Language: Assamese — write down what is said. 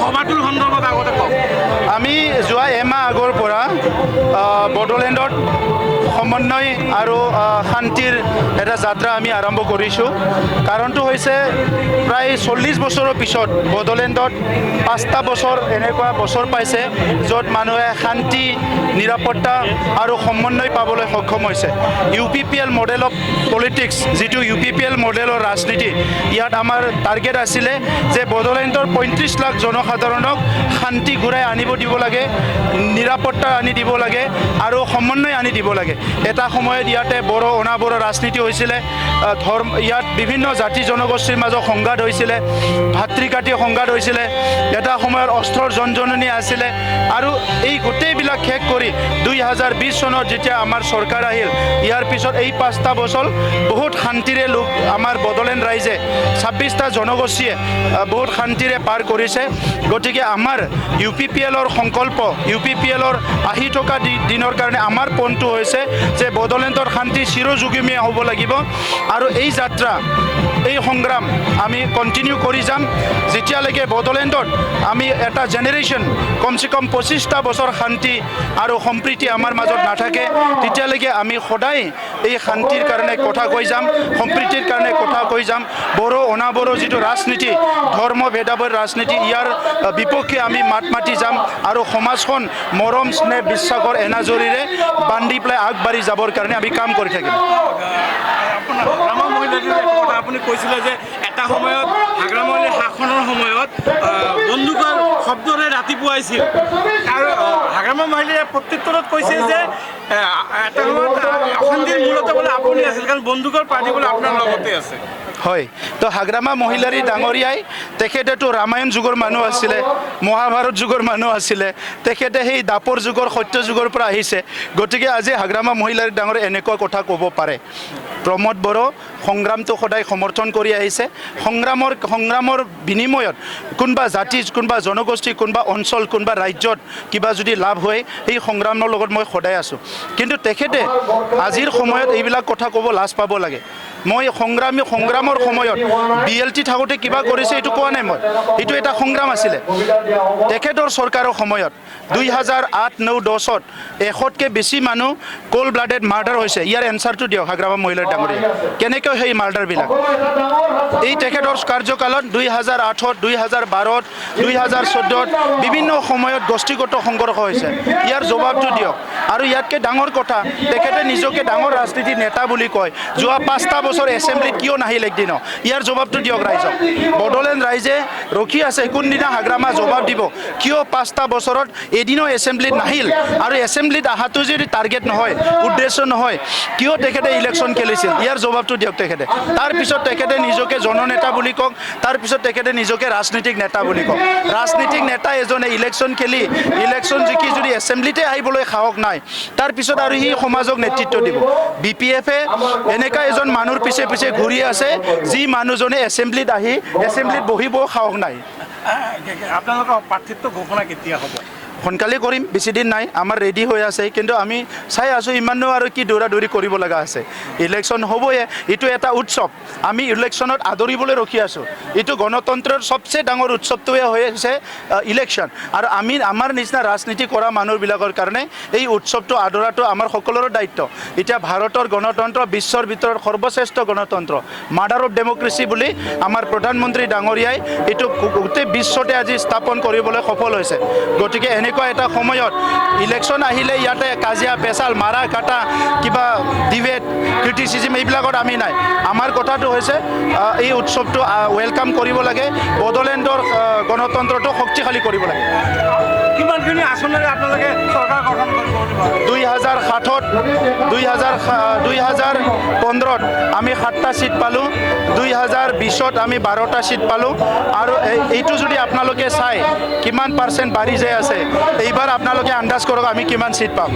সভাটোৰ সন্দৰ্ভত আগতে কওক। আমি যোৱা এমাহ আগৰ পৰা বড়োলেণ্ডত সমন্বয় আৰু শান্তিৰ এটা যাত্ৰা আমি আৰম্ভ কৰিছোঁ। কাৰণটো হৈছে প্ৰায় 40 বছৰৰ পিছত বড়োলেণ্ডত 5টা বছৰ এনেকুৱা বছৰ পাইছে য'ত মানুহে শান্তি, নিৰাপত্তা আৰু সমন্বয় পাবলৈ সক্ষম হৈছে। UPPL মডেল অফ পলিটিক্স, যিটো UPPL মডেলৰ ৰাজনীতি, ইয়াত আমাৰ টাৰ্গেট আছিলে যে বড়োলেণ্ডৰ 35 লাখ জনসাধাৰণক শান্তি ঘূৰাই আনিব দিব লাগে, নিৰাপত্তা আনি দিব লাগে আৰু সমন্বয় আনি দিব লাগে। এটা সময়ত ইয়াতে বড়ো অনাবড়ো ৰাজনীতি হৈছিলে, ইয়াত বিভিন্ন জাতি জনগোষ্ঠীৰ মাজত সংঘাত হৈছিলে, ভাতৃকাতি সংঘাত হৈছিলে, এটা সময়ত অস্ত্ৰৰ জনজননী আছিলে আৰু এই গোটেইবিলাক শেষ কৰি 2020 চনত যেতিয়া আমাৰ চৰকাৰ আহিল, ইয়াৰ পিছত এই 5টা বছৰ বহুত শান্তিৰে লোক আমাৰ বড়োলেণ্ড ৰাইজে 26টা জনগোষ্ঠীয়ে বহুত শান্তিৰে পাৰ কৰিছে। গতিকে আমাৰ UPPLৰ সংকল্প, UPPLৰ আহি থকা দিনৰ কাৰণে আমাৰ পণটো হৈছে যে বড়োলেণ্ডৰ শান্তি চিৰযুগমীয়া হ'ব লাগিব আৰু এই যাত্ৰা, এই সংগ্ৰাম আমি কণ্টিনিউ কৰি যাম যেতিয়ালৈকে বড়োলেণ্ডত আমি এটা জেনেৰেশ্যন কমচে কম 25টা বছৰ শান্তি আৰু সম্প্ৰীতি আমাৰ মাজত নাথাকে, তেতিয়ালৈকে আমি সদায় এই শান্তিৰ কাৰণে কথা কৈ যাম, সম্প্ৰীতিৰ কাৰণে কথা কৈ যাম। বড়ো অনাবড়ো যিটো ৰাজনীতি, ধৰ্ম ভেদাভেদ ৰাজনীতি, ইয়াৰ বিপক্ষে আমি মাত মাতি যাম আৰু সমাজখন মৰম, স্নেহ, বিশ্বাসৰ এনাজৰীৰে বান্ধি পেলাই আগবাঢ়ি যাবৰ কাৰণে আমি কাম কৰি থাকিম। হাগ্ৰামা মহিলাটিৰ কথা আপুনি কৈছিলে যে এটা সময়ত হাগ্ৰামা মহিলাৰ শাসনৰ সময়ত বন্দুকৰ শব্দৰে ৰাতিপুৱাইছিল আৰু হাগ্ৰামা মহিলাৰ প্ৰত্যুত্তৰত কৈছে যে এটা সময়ত অশান্তিৰ মূলতে বোলে আপুনি আছিল, কাৰণ বন্দুকৰ পাৰ্টি বোলে আপোনাৰ লগতে আছে। হয়, তো হাগ্ৰামা মহিলাৰী ডাঙৰীয়াই তেখেতেতো ৰামায়ণ যুগৰ মানুহ আছিলে, মহাভাৰত যুগৰ মানুহ আছিলে, তেখেতে সেই দাপৰ যুগৰ সত্য যুগৰ পৰা আহিছে। গতিকে আজি হাগ্ৰামা মহিলাৰী ডাঙৰীয়া এনেকুৱা কথা ক'ব পাৰে। প্ৰমোদ বড়ো সংগ্ৰামটো সদায় সমৰ্থন কৰি আহিছে। সংগ্ৰামৰ বিনিময়ত কোনোবা জাতি, কোনোবা জনগোষ্ঠী, কোনোবা অঞ্চল, কোনোবা ৰাজ্যত কিবা যদি লাভ হয়, সেই সংগ্ৰামৰ লগত মই সদায় আছোঁ। কিন্তু তেখেতে আজিৰ সময়ত এইবিলাক কথা ক'ব লাজ পাব লাগে। মই সংগ্ৰামৰ সময়ত BLT থাকোঁতে কিবা কৰিছে এইটো কোৱা নাই মই, এইটো এটা সংগ্ৰাম আছিলে। তেখেতৰ চৰকাৰৰ সময়ত 2008, 9, 10ত 100তকৈ বেছি মানুহ কোল্ড ব্লাডেড মাৰ্ডাৰ হৈছে। ইয়াৰ এনচাৰটো দিয়ক হাগ্ৰামা মহিলাৰ ডাঙৰীয়া, কেনেকৈ সেই মাৰ্ডাৰবিলাক এই তেখেতৰ কাৰ্যকালত 2008ত, 2012ত, 2014ত বিভিন্ন সময়ত গোষ্ঠীগত সংঘৰ্ষ হৈছে। ইয়াৰ জবাবটো দিয়ক। আৰু ইয়াতকৈ ডাঙৰ কথা, তেখেতে নিজকে ডাঙৰ ৰাজনীতিৰ নেতা বুলি কয়। যোৱা 5টা বছৰ এছেম্বলিত কিয় নাহিল একদিনো? ইয়াৰ জবাবটো দিয়ক ৰাইজক। বড়োলেণ্ড ৰাইজে ৰখি আছে কোনদিনা হাগ্ৰামা জবাব দিব, কিয় 5টা বছৰত এদিনো এছেম্বলিত নাহিল আৰু এছেম্বলিত অহাটো যদি টাৰ্গেট নহয়, উদ্দেশ্য নহয়, কিয় তেখেতে ইলেকশ্যন খেলিছিল? ইয়াৰ জবাবটো দিয়ক তেখেতে। তাৰপিছত তেখেতে নিজকে জননেতা বুলি কওক, তাৰপিছত তেখেতে নিজকে ৰাজনীতিক নেতা বুলি কওক। ৰাজনীতিক নেতা এজনে ইলেকশ্যন খেলি, ইলেকশ্যন জিকি যদি এছেম্বলিতে আহিবলৈ সাহস নাই, তাৰপিছত আৰু সি সমাজক নেতৃত্ব দিব। BPF-এ এনেকুৱা এজন মানুহৰ পিছে পিছে ঘূৰি আছে, যি মানুহজনে এছেম্বলিত আহি এছেম্বলিত বহিব সাহস নাই। আপোনালোকৰ প্ৰাৰ্থিত্ব ঘোষণা কেতিয়া হ'ব? সোনকালে কৰিম, বেছি দিন নাই, আমাৰ ৰেডি হৈ আছে। কিন্তু আমি চাই আছোঁ ইমানো আৰু কি দৌৰা-দৌৰি কৰিব লগা আছে। ইলেকশ্যন হ'বয়ে, এইটো এটা উৎসৱ। আমি ইলেকশ্যনত আদৰিবলৈ ৰখি আছোঁ। এইটো গণতন্ত্ৰৰ চবচে ডাঙৰ উৎসৱটোৱে হৈছে ইলেকশ্যন। আৰু আমাৰ নিচিনা ৰাজনীতি কৰা মানুহবিলাকৰ কাৰণে এই উৎসৱটো আদৰাটো আমাৰ সকলোৰে দায়িত্ব। এতিয়া ভাৰতৰ গণতন্ত্ৰ বিশ্বৰ ভিতৰত সৰ্বশ্ৰেষ্ঠ গণতন্ত্ৰ, মাদাৰ অফ ডেমক্ৰেচি বুলি আমাৰ প্ৰধানমন্ত্ৰী ডাঙৰীয়াই এইটো গোটেই বিশ্বতে আজি স্থাপন কৰিবলৈ সফল হৈছে। গতিকে এনেকুৱা এটা সময়ত ইলেকশ্যন আহিলে ইয়াতে কাজিয়া পেচাল, মাৰা কাটা, কিবা ডিবেট, ক্ৰিটিচিজম এইবিলাকত আমি নাই। আমাৰ কথাটো হৈছে এই উৎসৱটো ৱেলকাম কৰিব লাগে, বড়োলেণ্ডৰ গণতন্ত্ৰটো শক্তিশালী কৰিব লাগে। কিমানখিনি আঁচনিৰে আপোনালোকে চৰকাৰ গঠন কৰিব বুলি ভাবে? 2007ত, 2015ত আমি 7টা ছিট পালোঁ, 2020ত আমি 12টা ছিট পালোঁ। আৰু এইটো যদি আপোনালোকে চাই কিমান % বাঢ়ি যাই আছে, এইবাৰ আপোনালোকে আন্দাজ কৰক আমি কিমান ছিট পাম।